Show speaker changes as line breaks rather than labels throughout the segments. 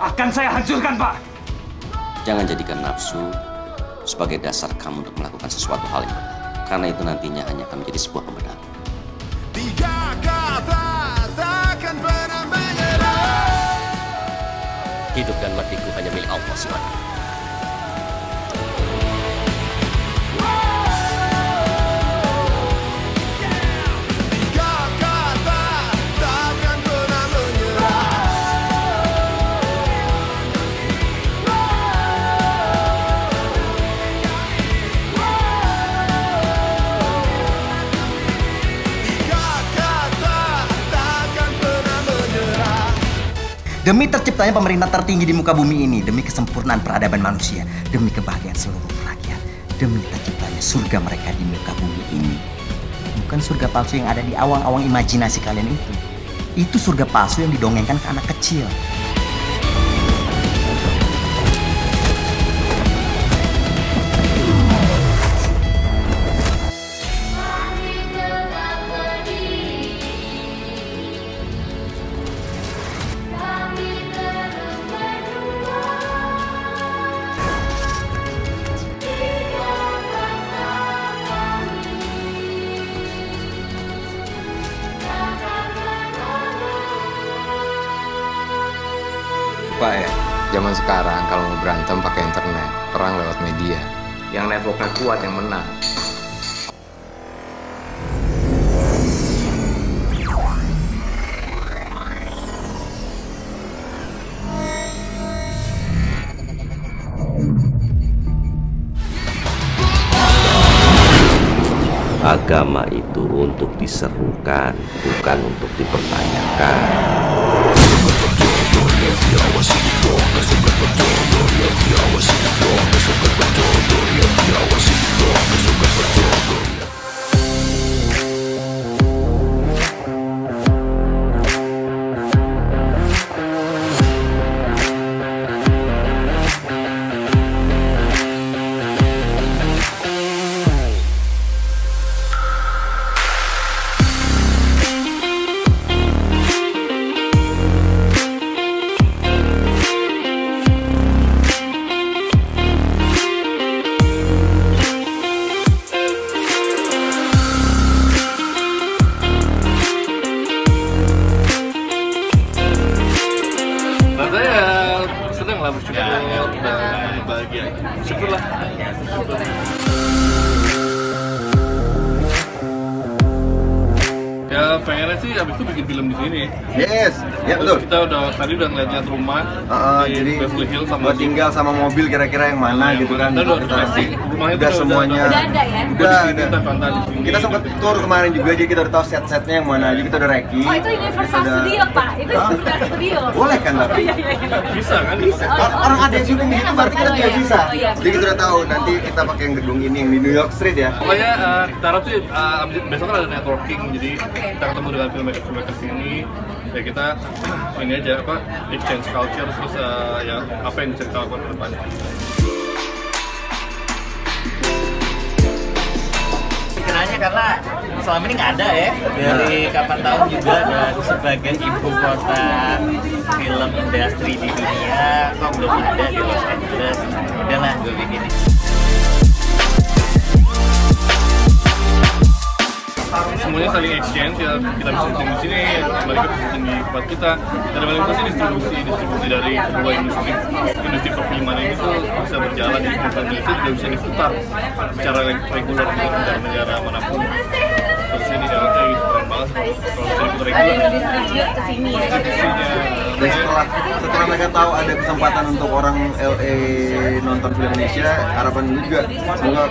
akan saya hancurkan, Pak.
Jangan jadikan nafsu sebagai dasar kamu untuk melakukan sesuatu hal yang benar. Karena itu nantinya hanya akan menjadi sebuah kebenaran.
Tiga kata takkan pernah menyerah.
Hidup dan matiku hanya milik Allah SWT.
Demi terciptanya pemerintah tertinggi di muka bumi ini, demi kesempurnaan peradaban manusia, demi kebahagiaan seluruh rakyat, demi terciptanya surga mereka di muka bumi ini. Bukan surga palsu yang ada di awang-awang imajinasi kalian itu. Itu surga palsu yang didongengkan ke anak kecil.
Pak ya, zaman sekarang kalau mau berantem pakai internet, perang lewat media. Yang networknya kuat yang menang.
Agama itu untuk diserukan, bukan untuk dipertanyakan.
Senang lah bersyukur dan bahagia. Syukurlah. Ya pengennya sih abis itu bikin film di sini.
Yes, ya betul.
Kita tadi udah ngeliat rumah di
jadi
Beverly Hills sama
buat tinggal sama mobil kira-kira yang mana gitu kan.
Kita udah casting. Rumahnya
udah semuanya.
Udah ada ya?
Udah. Kita sempat tour kemarin juga, jadi kita udah tahu set-setnya yang mana. Jadi kita udah ready.
Oh itu Universal Studio Pak? Itu Universal Studio?
Boleh kan tapi?
Bisa kan?
Bisa. Orang ada yang syuting gitu berarti kita juga bisa. Jadi kita udah tahu nanti kita pakai yang gedung ini yang di New York Street ya.
Pokoknya kita harap sih besok kan ada networking, jadi kita ketemu dengan filmmaker sini. Ya kita ini aja apa exchange culture terus ya apa yang bisa kita lakukan ke depannya.
Pikirannya karena selama ini nggak ada ya, dari kapan tahun juga dan sebagai ibu kota film industri di dunia kok belum ada di Los Angeles. Udahlah gue bikin ini.
Semuanya saling exchange ya, kita bisa syuting di sini, mereka bisa syuting di tempat kita, dan yang paling penting sih distribusi dari kedua industri perfilman ini tuh bisa berjalan di Indonesia juga bisa diputar secara reguler di negara manapun. Terus ini di LA keren banget kalau bisa diputar reguler.
Ada yang distribute ke sini ya?
Dan setelah mereka tahu ada kesempatan untuk orang LA nonton film Indonesia, harapan dulu juga semoga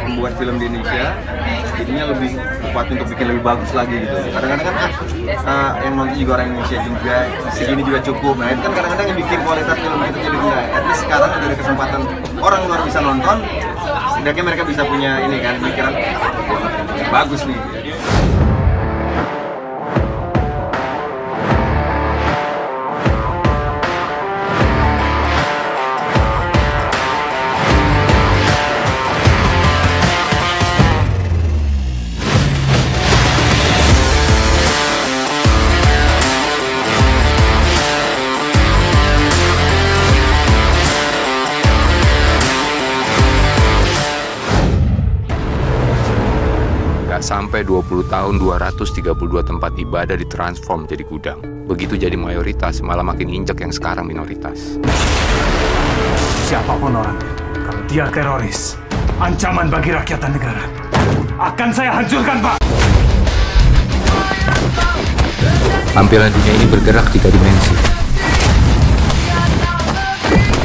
pembuat film di Indonesia jadinya lebih kuat untuk bikin lebih bagus lagi gitu. Kadang-kadang kan yang nonton juga orang Indonesia juga, segini juga cukup. Nah itu kan kadang-kadang yang bikin kualitas film itu jadi rendah. At least sekarang udah ada kesempatan orang luar bisa nonton, setidaknya mereka bisa punya ini kan pikiran bagus nih.
Sampai 20 tahun 232 tempat ibadah ditransform jadi gudang. Begitu jadi mayoritas, malah makin injek yang sekarang minoritas.
Siapapun orangnya, kalau dia teroris, ancaman bagi rakyat dan negara, akan saya hancurkan, Pak!
Tampilan dunia ini bergerak 3 dimensi.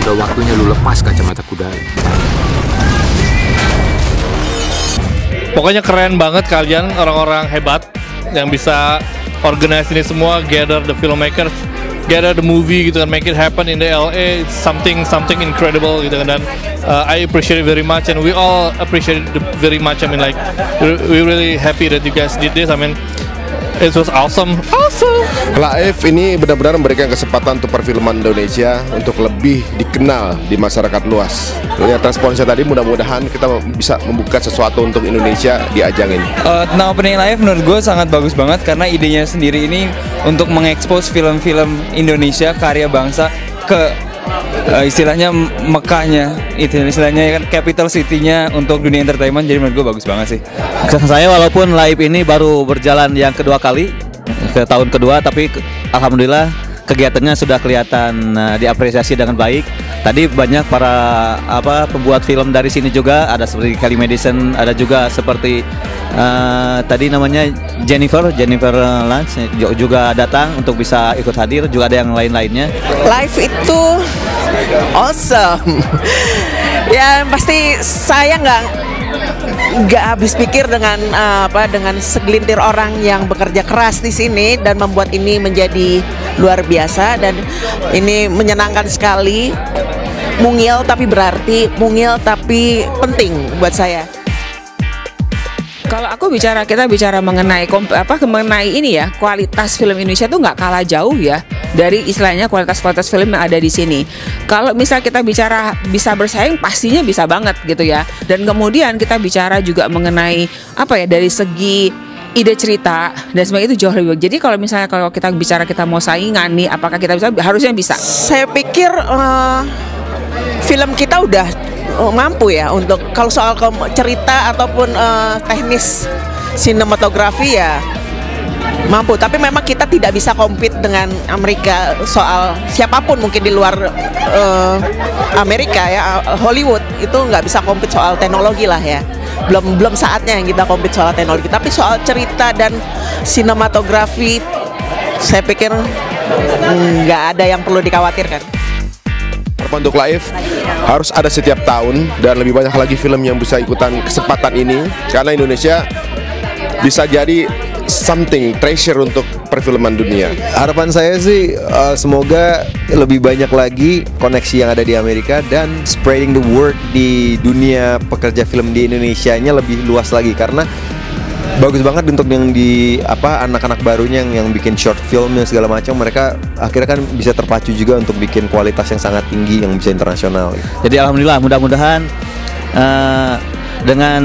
Udah waktunya lu lepas kacamata kuda.
Pokoknya keren banget kalian, orang-orang hebat yang bisa organize ini semua, gather the filmmakers, gather the movie gitu kan, make it happen in the LA. It's something incredible gitu kan, dan I appreciate it very much and we all appreciate it very much. I mean like we're really happy that you guys did this. I mean it was awesome.
Live ini benar-benar memberikan kesempatan untuk perfilman Indonesia untuk lebih dikenal di masyarakat luas. Lihat responsnya tadi, mudah-mudahan kita bisa membuka sesuatu untuk Indonesia di ajang ini.
Tentang opening live menurut gue sangat bagus banget karena idenya sendiri ini untuk mengekspos film-film Indonesia karya bangsa ke istilahnya Mekahnya, itu istilahnya kan capital city-nya untuk dunia entertainment. Jadi menurut gue bagus banget sih.
Saya walaupun live ini baru berjalan yang kedua kali, ke tahun kedua, tapi alhamdulillah kegiatannya sudah kelihatan diapresiasi dengan baik. Tadi banyak para pembuat film dari sini juga, ada seperti Kelly Madison, ada juga seperti tadi namanya Jennifer Lance juga datang untuk bisa ikut hadir, juga ada yang lain-lainnya.
Live itu awesome. Ya pasti saya nggak habis pikir dengan dengan segelintir orang yang bekerja keras di sini dan membuat ini menjadi luar biasa, dan ini menyenangkan sekali. Mungil tapi berarti, mungil tapi penting buat saya.
Kalau kita bicara mengenai ini ya, kualitas film Indonesia tuh nggak kalah jauh ya dari istilahnya kualitas film yang ada di sini. Kalau misal kita bicara bisa bersaing, pastinya bisa banget gitu ya. Dan kemudian kita bicara juga mengenai dari segi ide cerita dan sebagainya, itu jauh lebih baik. Jadi kalau misalnya kita bicara kita mau saingan nih, apakah kita bisa? Harusnya bisa.
Saya pikir film kita udah mampu ya untuk kalau soal cerita ataupun teknis sinematografi ya mampu, tapi memang kita tidak bisa compete dengan Amerika soal siapapun mungkin di luar Amerika ya, Hollywood itu nggak bisa compete soal teknologi lah ya, belum saatnya yang kita compete soal teknologi, tapi soal cerita dan sinematografi saya pikir nggak ada yang perlu dikhawatirkan.
Untuk live harus ada setiap tahun dan lebih banyak lagi film yang bisa ikutan kesempatan ini, karena Indonesia bisa jadi something treasure untuk perfilman dunia.
Harapan saya sih semoga lebih banyak lagi koneksi yang ada di Amerika dan spreading the word di dunia pekerja film di Indonesianya lebih luas lagi, karena bagus banget untuk yang di anak-anak barunya yang bikin short film dan segala macam, mereka akhirnya kan bisa terpacu juga untuk bikin kualitas yang sangat tinggi yang bisa internasional.
Jadi alhamdulillah, mudah-mudahan dengan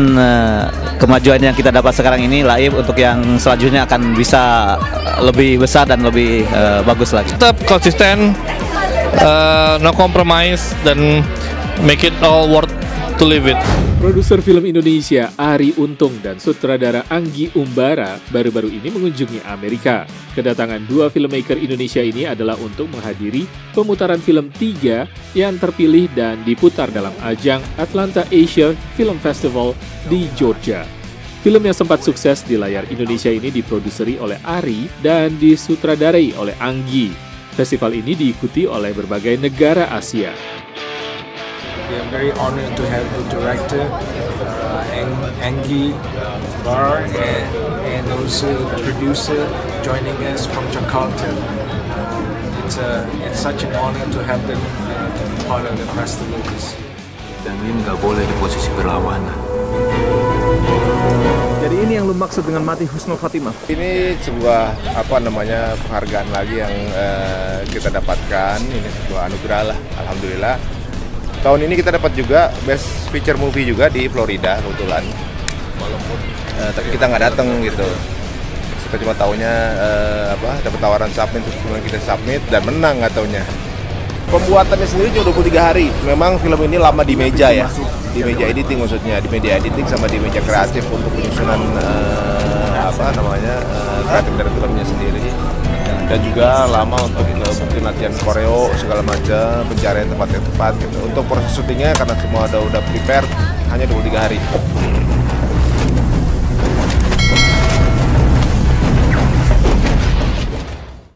kemajuan yang kita dapat sekarang ini, Live untuk yang selanjutnya akan bisa lebih besar dan lebih bagus lagi.
Tetap konsisten, no compromise, dan make it all worth to live it.
Produser film Indonesia Arie Untung dan sutradara Anggi Umbara baru-baru ini mengunjungi Amerika. Kedatangan dua filmmaker Indonesia ini adalah untuk menghadiri pemutaran film 3 yang terpilih dan diputar dalam ajang Atlanta Asia Film Festival di Georgia. Film yang sempat sukses di layar Indonesia ini diproduseri oleh Arie dan disutradarai oleh Anggi. Festival ini diikuti oleh berbagai negara Asia.
We are very honored to have the director Anggi Umbara and also the producer joining us from Jakarta. It's such an honor to have them to be part of the festival.
Dan ini nggak boleh di posisi berlawanan.
Jadi ini yang lu maksud dengan mati husnul khotimah?
Ini sebuah penghargaan lagi yang kita dapatkan. Ini sebuah anugerah lah, alhamdulillah. Tahun ini kita dapat juga Best Feature Movie juga di Florida kebetulan. Walaupun tapi kita nggak datang gitu. Kita cuma taunya dapat tawaran submit, terus kemudian kita submit dan menang nggak taunya. Pembuatannya sendiri cuma 23 hari. Memang film ini lama di meja ya. di meja editing maksudnya, di media editing sama di meja kreatif untuk penyusunan kreatif dari filmnya sendiri. Dan juga lama untuk bukti latihan koreo segala macam, pencarian tempat yang tepat gitu. Untuk proses syutingnya karena semua udah prepare hanya 23 hari.